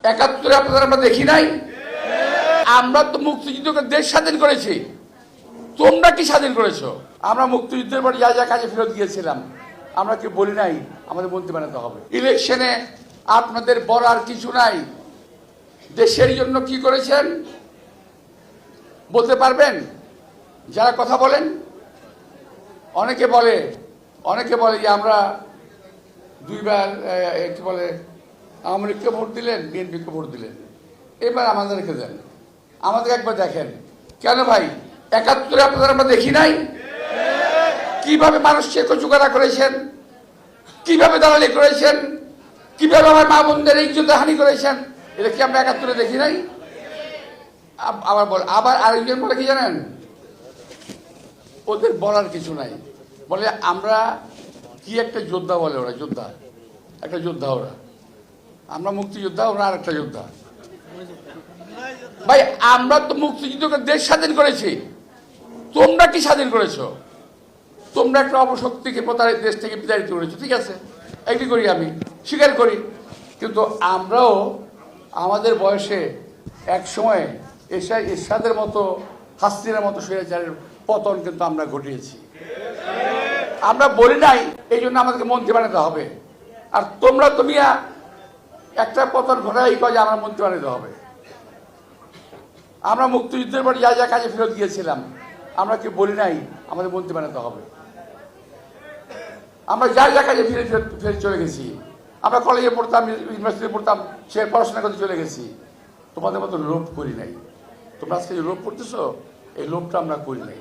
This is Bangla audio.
একাত্তরে আপনাদের আমরা দেখি নাই। আমরা তো মুক্তিযুদ্ধকে দেশ স্বাধীন করেছি, তোমরা কি স্বাধীন করেছো? আমরা মুক্তিযুদ্ধের পর যা যা কাজে ফেরত গিয়েছিলাম আমরা কি বলি নাই আমাদের মন্ত্রী বানাতে হবে? ইলেকশনে আপনাদের বলার কিছু নাই। দেশের জন্য কি করেছেন বলতে পারবেন? যারা কথা বলেন, অনেকে বলে যে আমরা দুইবার কি বলে আওয়ামী লীগকে ভোট দিলেন, বিএনপিকে ভোট দিলেন, এবার আমাদেরকে দেন, আমাদের একবার দেখেন। কেন ভাই, একাত্তরে আপনাদের আমরা দেখি নাই? কিভাবে মানুষকে কচুকারা করেছেন, কিভাবে দালালি করেছেন, কিভাবে আমার মা বোনদের ইজ্জত হানি করেছেন, এটা কি আমরা একাত্তরে দেখি নাই? আবার আরেকজন বলে কি জানেন, ওদের বলার কিছু নাই, বলে আমরা কি একটা যোদ্ধা, বলে ওরা যোদ্ধা, একটা যোদ্ধা ওরা, আমরা মুক্তিযোদ্ধা, ওরা আর একটা যোদ্ধা। ভাই আমরা তো মুক্তিযুদ্ধকে দেশ স্বাধীন করেছি, তোমরা কি স্বাধীন করেছো? তোমরা একটা অপশক্তিকে দেশ থেকে বিতাড়িত করেছো, ঠিক আছে, এটি করি, আমি স্বীকার করি। কিন্তু আমরাও আমাদের বয়সে এক সময় এরশাদের মতো, হাসিনার মতো স্বৈরাচারের পতন কিন্তু আমরা ঘটিয়েছি। আমরা বলি নাই এই জন্য আমাদেরকে মন্ত্রী বানাতে হবে। আর তোমরা একটা পতন ঘটাই কয় যে আমার মন্ত্রী বানাতে হবে। আমরা মুক্তিযুদ্ধের পর যা যা কাজে ফেরত গিয়েছিলাম আমরা কি বলি নাই আমাদের মন্ত্রী বানাতে হবে? আমরা যা যা কাজে ফিরে চলে গেছি। আমরা কলেজে পড়তাম, ইউনিভার্সিটিতে পড়তাম, সে পড়াশোনা করতে চলে গেছি। তোমাদের মতো লোভ করি নাই। তোমরা আজকে যে লোভ করতেছো, এই লোভটা আমরা করি নাই।